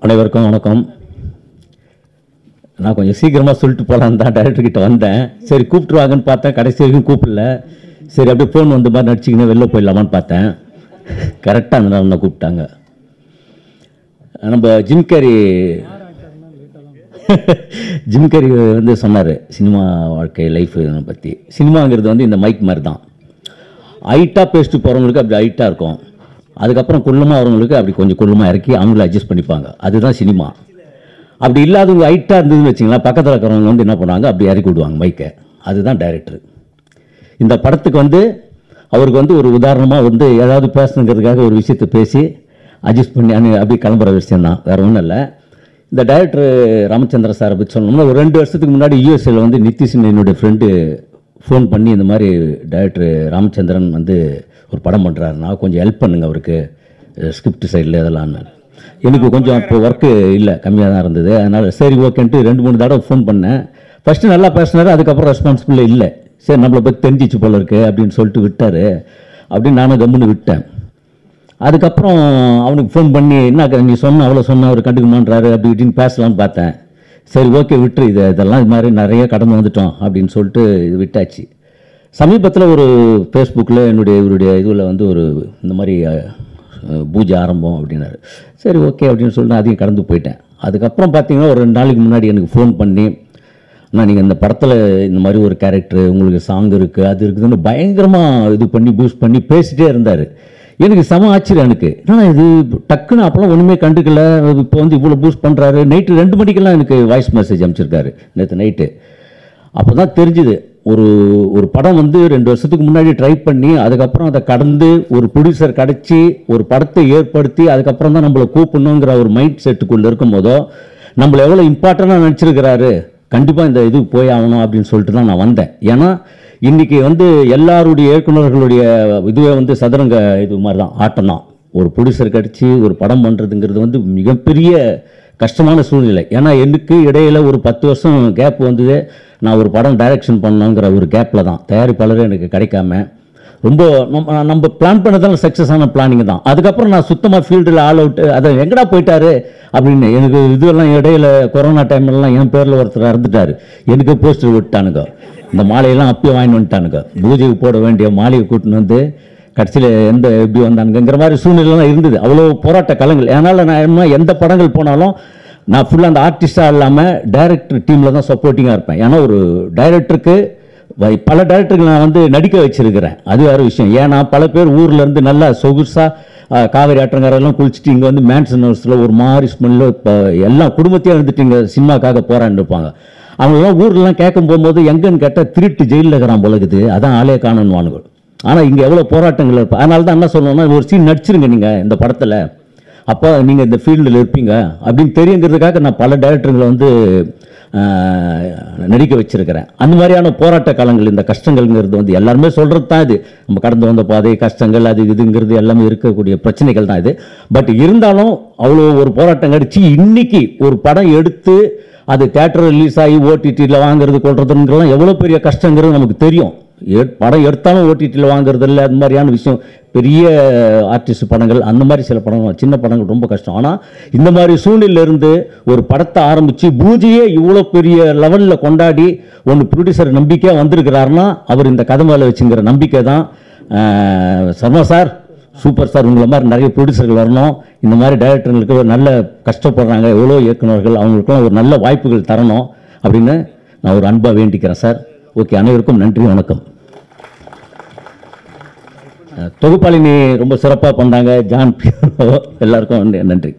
அனைவருக்கும் வணக்கம். நான் கொஞ்சம் சீக்கிரமாக சொல்லிட்டு போகலான்னு தான் டைரக்டர்கிட்ட வந்தேன். சரி கூப்பிட்டுருவாங்கன்னு பார்த்தேன், கடைசி வரைக்கும் கூப்பிடல. சரி அப்படியே ஃபோன் வந்து மாதிரி நடிச்சிக்கின்னு வெளில போயிடலாமான்னு பார்த்தேன். கரெக்டாக அந்த நாள் கூப்பிட்டாங்க. நம்ம ஜிம் கேரி வந்து சொன்னார் சினிமா வாழ்க்கை லைஃப் பற்றி. சினிமாங்கிறது வந்து இந்த மைக் மாதிரி தான். ஹைட்டாக பேசிட்டு போகிறவங்களுக்கு அப்படி ஹைட்டாக இருக்கும், அதுக்கப்புறம் குள்ளமாக வரவங்களுக்கு அப்படி கொஞ்சம் குள்ளமாக இறக்கி அவங்கள அட்ஜஸ்ட் பண்ணிப்பாங்க. அதுதான் சினிமா. அப்படி இல்லாதவங்க ஹைட்டாக இருந்ததுன்னு வச்சிங்களேன், பக்கத்தில் இருக்கிறவங்க வந்து என்ன பண்ணுவாங்க, அப்படி இறக்கி விடுவாங்க மைக்கை. அதுதான் டைரக்டர். இந்த படத்துக்கு வந்து அவருக்கு வந்து ஒரு உதாரணமாக வந்து ஏதாவது பேசணுங்கிறதுக்காக ஒரு விஷயத்தை பேசி அட்ஜஸ்ட் பண்ணி அப்படி கிளம்புற விஷயம் தான், வேறு ஒன்றும் இல்லை. இந்த டைரக்டர் ராமச்சந்திர சாரை பற்றி சொல்லணும்னா, ஒரு 2 வருஷத்துக்கு முன்னாடி யூஎஸ்ஏல வந்து நிதிஷன் என்னுடைய ஃப்ரெண்டு ஃபோன் பண்ணி இந்த மாதிரி டைரக்டர் ராமச்சந்திரன் வந்து ஒரு படம் பண்ணுறாருன்னா கொஞ்சம் ஹெல்ப் பண்ணுங்க அவருக்கு ஸ்கிரிப்ட் சைடில் இதெல்லாம்னு. எனக்கு கொஞ்சம் இப்போ ஒர்க்கு இல்லை, கம்மியாக தான் இருந்தது. அதனால் சரி ஓகேன்ட்டு 2-3 தடவை ஃபோன் பண்ணேன். ஃபஸ்ட்டு நல்லா பேசினார், அதுக்கப்புறம் ரெஸ்பான்சிபிள் இல்லை. சரி நம்மளை பற்றி தெரிஞ்சிச்சு போல இருக்கு அப்படின்னு சொல்லிட்டு விட்டார். அப்படின்னு நானும் கம்முன்னு விட்டேன். அதுக்கப்புறம் அவனுக்கு ஃபோன் பண்ணி என்ன நீ சொன்ன அவ்வளோ சொன்ன அவர் கண்டுக்குமான்றாரு அப்படி இப்படின்னு பேசலான்னு பார்த்தேன். சரி ஓகே விட்டுரு, இதெல்லாம் இது மாதிரி நிறைய கடந்து வந்துட்டோம் அப்படின்னு சொல்லிட்டு இது விட்டாச்சு. சமீபத்தில் ஒரு ஃபேஸ்புக்கில் இவருடைய இதில் வந்து ஒரு இந்த மாதிரி பூஜை ஆரம்பம் அப்படின்னாரு. சரி ஓகே அப்படின்னு சொல்லிட்டு அதையும் கடந்து போயிட்டேன். அதுக்கப்புறம் பார்த்தீங்கன்னா ஒரு 2 நாளைக்கு முன்னாடி எனக்கு ஃபோன் பண்ணி, அண்ணா நீங்கள் இந்த படத்தில் இந்த மாதிரி ஒரு கேரக்டர் உங்களுக்கு சாங் இருக்குது அது இருக்குதுன்னு பயங்கரமாக இது பண்ணி பூஸ்ட் பண்ணி பேசிகிட்டே இருந்தார். எனக்கு செம ஆச்சரியம். எனக்கு ஏன்னா இது டக்குன்னு அப்போலாம் ஒன்றுமே கண்டுக்கல. இப்போ வந்து இவ்வளோ பூஸ்ட் பண்ணுறாரு. நைட்டு 2 மணிக்கெல்லாம் எனக்கு வாய்ஸ் மெசேஜ் அனுப்பிச்சிருக்காரு நேற்று நைட்டு. அப்போ தான் தெரிஞ்சுது ஒரு படம் வந்து 2 வருஷத்துக்கு முன்னாடி ட்ரை பண்ணி அதுக்கப்புறம் அதை கடந்து ஒரு ப்ரொடியூசர் கிடச்சி ஒரு படத்தை ஏற்படுத்தி அதுக்கப்புறம் தான் நம்மளை கூப்பிடணுங்கிற ஒரு மைண்ட் செட்டுக்குள்ளே இருக்கும் போதோ நம்மளை எவ்வளோ இம்பார்ட்டண்ட்டாக நினச்சிருக்கிறாரு. கண்டிப்பாக இந்த இது போய் ஆகணும் அப்படின்னு சொல்லிட்டு தான் நான் வந்தேன். ஏன்னா இன்றைக்கி வந்து எல்லாருடைய இயக்குநர்களுடைய இதுவே வந்து சதுரங்க இது மாதிரி தான், ஆட்டம் தான். ஒரு ப்ரொடியூசர் கிடச்சி ஒரு படம் பண்ணுறதுங்கிறது வந்து மிகப்பெரிய கஷ்டமான சூழ்நிலை. ஏன்னா எனக்கு இடையில் ஒரு 10 வருஷம் கேப் வந்தது. நான் ஒரு படம் டைரக்ஷன் பண்ணணுங்கிற ஒரு கேப்பில் தான் தயாரிப்பாளரே எனக்கு கிடைக்காம ரொம்ப நம்ம பிளான் பண்ணதால் சக்ஸஸ் ஆன பிளானிங் தான். அதுக்கப்புறம் நான் சுத்தமாக ஃபீல்டில் ஆல் அவுட்டு. அதை எங்கடா போயிட்டாரு அப்படின்னு எனக்கு இதெல்லாம் இடையில கொரோனா டைம்லலாம் என் பேரில் ஒருத்தர் இறந்துட்டார். எனக்கு போஸ்டர் விட்டானுங்க, இந்த மாலையெல்லாம் அப்பயே வாங்கிட்டு வந்துட்டானுங்க. பூஜைக்கு போட வேண்டிய மாலையை கூட்டின்னு வந்து கடைசியில் எப்படி வந்தானுங்கிற மாதிரி சூழ்நிலைலாம் இருந்தது. அவ்வளோ போராட்ட களங்கள். அதனால் நான் எந்த படங்கள் போனாலும் நான் ஃபுல்லாக அந்த ஆர்டிஸ்டாக இல்லாமல் டைரக்டர் டீமில் தான் சப்போர்ட்டிங்காக இருப்பேன். ஏன்னா ஒரு டைரக்டருக்கு பல டைரக்டருக்கு நான் வந்து நடிக்க வச்சிருக்கிறேன், அது வேறு விஷயம். ஏன்னா பல பேர் ஊர்லேருந்து நல்லா சொகுசாக காவேரி ஆற்றங்கரெல்லாம் குளிச்சுட்டு இங்கே வந்து மேன்சன் ஹவுஸில் ஒரு மாதிரி ஸ்மெல்லு இப்போ எல்லாம் குடும்பத்தையும் இருந்துட்டு இங்கே சினிமாக்காக போரான்னு இருப்பாங்க. அவங்களாம் ஊர்லாம் கேட்கும் போகும்போது எங்கன்னு கேட்டால் திருட்டு ஜெயிலில் இருக்கிறான் போலகுது, அதான் ஆளே காணணுவானுங்க. ஆனால் இங்கே எவ்வளோ போராட்டங்கள் இருப்பா. அதனால தான் என்ன சொல்லணும்னா ஒரு சீன் நடிச்சிருங்க நீங்கள் இந்த படத்தில், அப்போ நீங்கள் இந்த ஃபீல்டில் இருப்பீங்க அப்படின்னு தெரியுங்கிறதுக்காக நான் பல டைரக்டர்களை வந்து நடிக்க வச்சிருக்கிறேன். அந்த மாதிரியான போராட்ட காலங்கள் இந்த கஷ்டங்கள்ங்கிறது வந்து எல்லாருமே சொல்கிறது தான். இது நம்ம கடந்து வந்த பாதை கஷ்டங்கள் அது இதுங்கிறது எல்லாமே இருக்கக்கூடிய பிரச்சனைகள் தான் இது. பட் இருந்தாலும் அவ்வளோ ஒரு போராட்டம் கடிச்சு இன்னைக்கு ஒரு படம் எடுத்து அது தியேட்டர் ரிலீஸ் ஆகி ஓடிடியில் வாங்குறது கொள்றதுங்கிறலாம் எவ்வளோ பெரிய கஷ்டங்கிறது நமக்கு தெரியும். படம் எடுத்தாலும் ஓடிடியில் வாங்குறது இல்லை, அது மாதிரியான விஷயம். பெரிய ஆர்டிஸ்ட் படங்கள் அந்த மாதிரி சில படங்கள், சின்ன படங்கள் ரொம்ப கஷ்டம். ஆனால் இந்த மாதிரி சூழ்நிலையிலிருந்து ஒரு படத்தை ஆரம்பித்து பூஜையே இவ்வளோ பெரிய லெவலில் கொண்டாடி ஒன்று ப்ரொடியூசர் நம்பிக்கையாக வந்திருக்கிறாருன்னா அவர் இந்த கதை மேலே வச்சுங்கிற நம்பிக்கை தான். சர்மா சார் சூப்பர் சார், உங்களை மாதிரி நிறைய ப்ரொடியூசர்கள் வரணும். இந்த மாதிரி டைரக்டர்களுக்கு ஒரு நல்ல கஷ்டப்படுறாங்க எவ்வளோ இயக்குநர்கள், அவங்களுக்குலாம் ஒரு நல்ல வாய்ப்புகள் தரணும் அப்படின்னு நான் ஒரு அன்பாக வேண்டிக்கிறேன் சார். ஓகே, அனைவருக்கும் நன்றி, வணக்கம். தொகுப்பாளினி ரொம்ப சிறப்பாக பண்ணாங்க, ஜான் எல்லாருக்கும் நன்றி.